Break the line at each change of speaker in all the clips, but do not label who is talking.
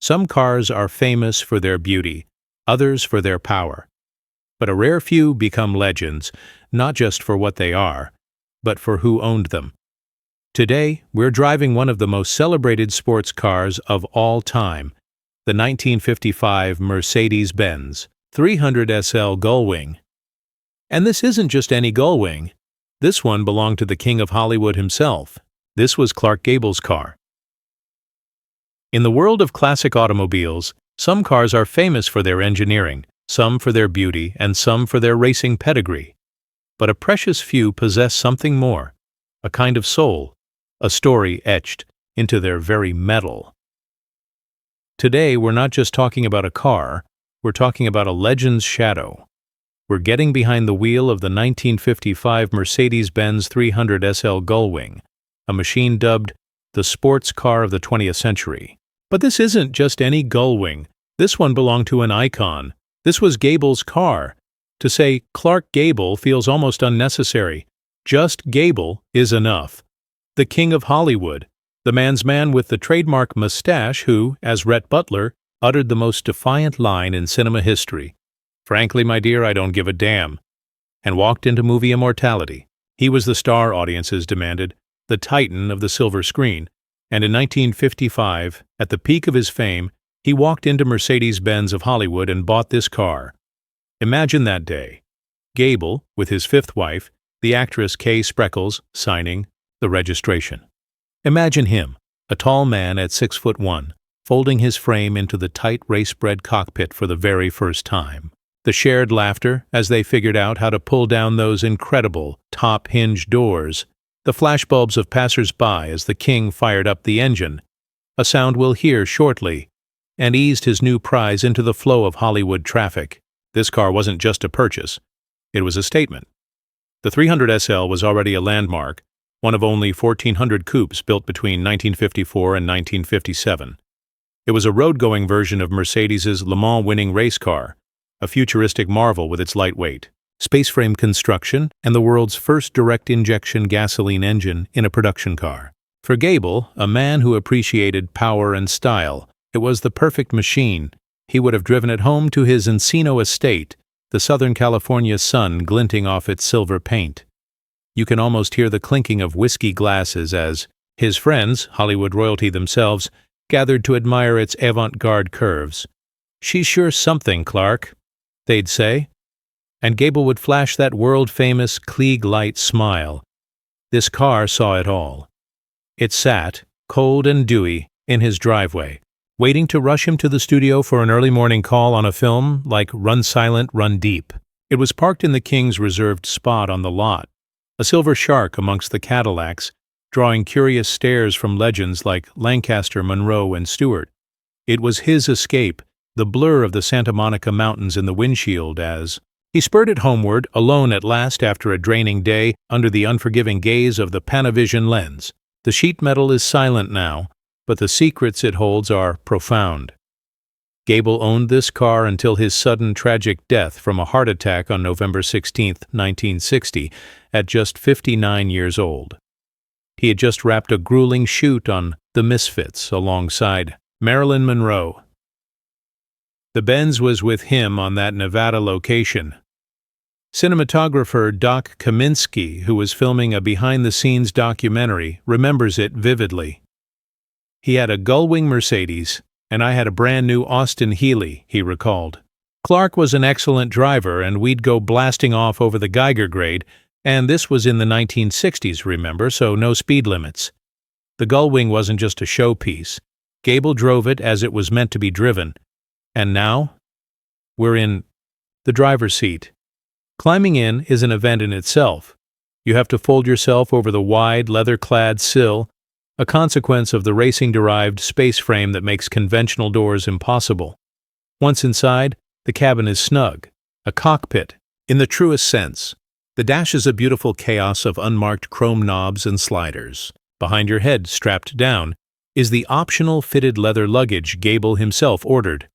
Some cars are famous for their beauty, others for their power. But a rare few become legends, not just for what they are, but for who owned them. Today, we're driving one of the most celebrated sports cars of all time, the 1955 Mercedes-Benz 300SL Gullwing. And this isn't just any Gullwing. This one belonged to the King of Hollywood himself. This was Clark Gable's car. In the world of classic automobiles, some cars are famous for their engineering, some for their beauty, and some for their racing pedigree. But a precious few possess something more, a kind of soul, a story etched into their very metal. Today, we're not just talking about a car, we're talking about a legend's shadow. We're getting behind the wheel of the 1955 Mercedes-Benz 300SL Gullwing, a machine dubbed the sports car of the 20th century. But this isn't just any Gullwing. This one belonged to an icon. This was Gable's car. To say Clark Gable feels almost unnecessary. Just Gable is enough. The King of Hollywood, the man's man with the trademark mustache who, as Rhett Butler, uttered the most defiant line in cinema history. "Frankly, my dear, I don't give a damn," and walked into movie immortality. He was the star audiences demanded, the titan of the silver screen, and in 1955, at the peak of his fame, he walked into Mercedes-Benz of Hollywood and bought this car. Imagine that day. Gable, with his fifth wife, the actress Kay Spreckles, signing the registration. Imagine him, a tall man at 6'1", folding his frame into the tight race-bred cockpit for the very first time. The shared laughter as they figured out how to pull down those incredible top-hinge doors, the flashbulbs of passers-by as the king fired up the engine, a sound we'll hear shortly, and eased his new prize into the flow of Hollywood traffic. This car wasn't just a purchase, it was a statement. The 300SL was already a landmark, one of only 1,400 coupes built between 1954 and 1957. It was a road-going version of Mercedes's Le Mans winning race car, a futuristic marvel with its lightweight, space-frame construction, and the world's first direct-injection gasoline engine in a production car. For Gable, a man who appreciated power and style, it was the perfect machine. He would have driven it home to his Encino estate, the Southern California sun glinting off its silver paint. You can almost hear the clinking of whiskey glasses as his friends, Hollywood royalty themselves, gathered to admire its avant-garde curves. "She's sure something, Clark," they'd say. And Gable would flash that world-famous Klieg-light smile. This car saw it all. It sat, cold and dewy, in his driveway, waiting to rush him to the studio for an early morning call on a film like Run Silent, Run Deep. It was parked in the King's reserved spot on the lot, a silver shark amongst the Cadillacs, drawing curious stares from legends like Lancaster, Monroe, and Stewart. It was his escape, the blur of the Santa Monica Mountains in the windshield as he spurted homeward, alone at last after a draining day, under the unforgiving gaze of the Panavision lens. The sheet metal is silent now, but the secrets it holds are profound. Gable owned this car until his sudden tragic death from a heart attack on November 16, 1960, at just 59 years old. He had just wrapped a grueling shoot on The Misfits alongside Marilyn Monroe. The Benz was with him on that Nevada location. Cinematographer Doc Kaminsky, who was filming a behind-the-scenes documentary, remembers it vividly. "He had a Gullwing Mercedes, and I had a brand-new Austin Healey," he recalled. Clark was an excellent driver, and we'd go blasting off over the Geiger grade, and this was in the 1960s, remember, so no speed limits. The Gullwing wasn't just a showpiece. Gable drove it as it was meant to be driven. And now, we're in the driver's seat. Climbing in is an event in itself. You have to fold yourself over the wide, leather-clad sill, a consequence of the racing-derived space frame that makes conventional doors impossible. Once inside, the cabin is snug, a cockpit, in the truest sense. The dash is a beautiful chaos of unmarked chrome knobs and sliders. Behind your head, strapped down, is the optional fitted leather luggage Gable himself ordered.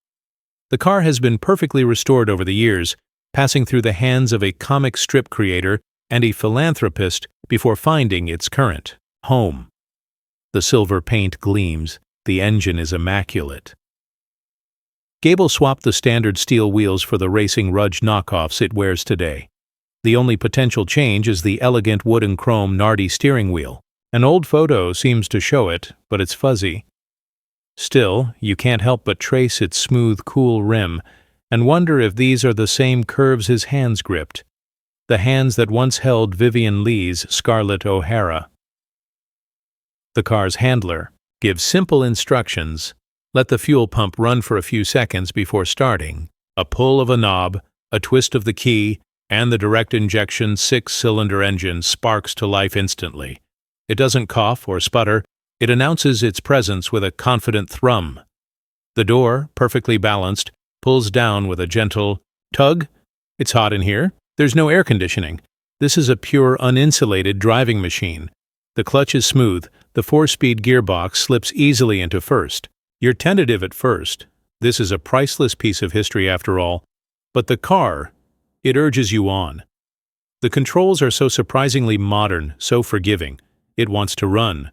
The car has been perfectly restored over the years, passing through the hands of a comic strip creator and a philanthropist before finding its current home. The silver paint gleams, the engine is immaculate. Gable swapped the standard steel wheels for the racing Rudge knockoffs it wears today. The only potential change is the elegant wood and chrome Nardi steering wheel. An old photo seems to show it, but it's fuzzy. Still, you can't help but trace its smooth, cool rim and wonder if these are the same curves his hands gripped, the hands that once held Vivian Lee's Scarlett O'Hara. The car's handler gives simple instructions. Let the fuel pump run for a few seconds before starting. A pull of a knob, a twist of the key, and the direct injection 6-cylinder engine sparks to life instantly. It doesn't cough or sputter. It announces its presence with a confident thrum. The door, perfectly balanced, pulls down with a gentle tug. It's hot in here. There's no air conditioning. This is a pure, uninsulated driving machine. The clutch is smooth. The 4-speed gearbox slips easily into first. You're tentative at first. This is a priceless piece of history after all. But the car, it urges you on. The controls are so surprisingly modern, so forgiving. It wants to run.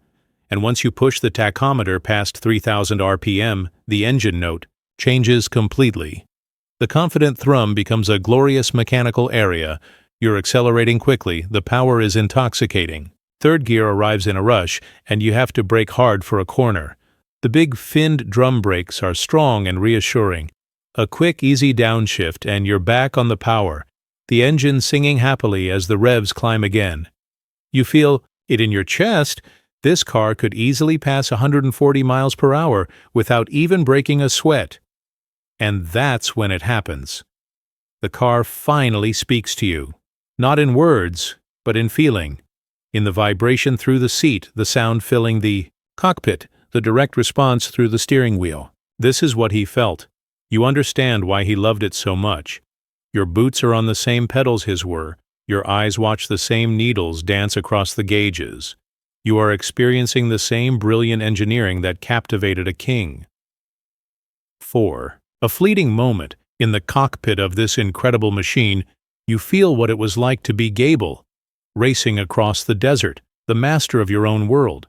And once you push the tachometer past 3,000 RPM, the engine note changes completely. The confident thrum becomes a glorious mechanical area. You're accelerating quickly. The power is intoxicating. Third gear arrives in a rush, and you have to brake hard for a corner. The big finned drum brakes are strong and reassuring. A quick, easy downshift, and you're back on the power, the engine singing happily as the revs climb again. You feel it in your chest. This car could easily pass 140 miles per hour without even breaking a sweat. And that's when it happens. The car finally speaks to you. Not in words, but in feeling. In the vibration through the seat, the sound filling the cockpit, the direct response through the steering wheel. This is what he felt. You understand why he loved it so much. Your boots are on the same pedals his were. Your eyes watch the same needles dance across the gauges. You are experiencing the same brilliant engineering that captivated a king. 4. A fleeting moment, in the cockpit of this incredible machine, you feel what it was like to be Gable, racing across the desert, the master of your own world.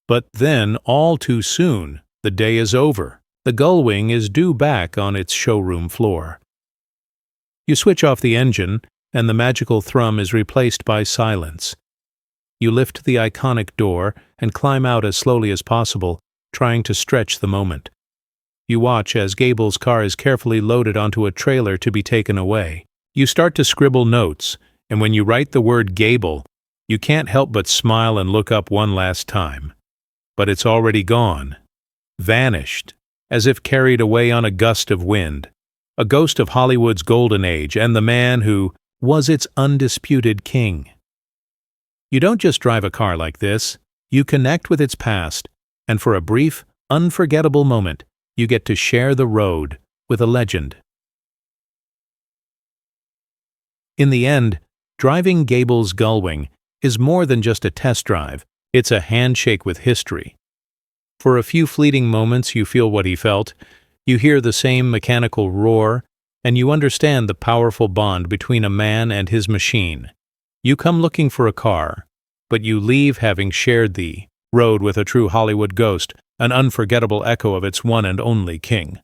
But then, all too soon, the day is over. The Gullwing is due back on its showroom floor. You switch off the engine, and the magical thrum is replaced by silence. You lift the iconic door and climb out as slowly as possible, trying to stretch the moment. You watch as Gable's car is carefully loaded onto a trailer to be taken away. You start to scribble notes, and when you write the word Gable, you can't help but smile and look up one last time. But it's already gone, vanished, as if carried away on a gust of wind, a ghost of Hollywood's golden age and the man who was its undisputed king. You don't just drive a car like this, you connect with its past, and for a brief, unforgettable moment, you get to share the road with a legend. In the end, driving Gable's Gullwing is more than just a test drive, it's a handshake with history. For a few fleeting moments you feel what he felt, you hear the same mechanical roar, and you understand the powerful bond between a man and his machine. You come looking for a car, but you leave having shared the road with a true Hollywood ghost, an unforgettable echo of its one and only king.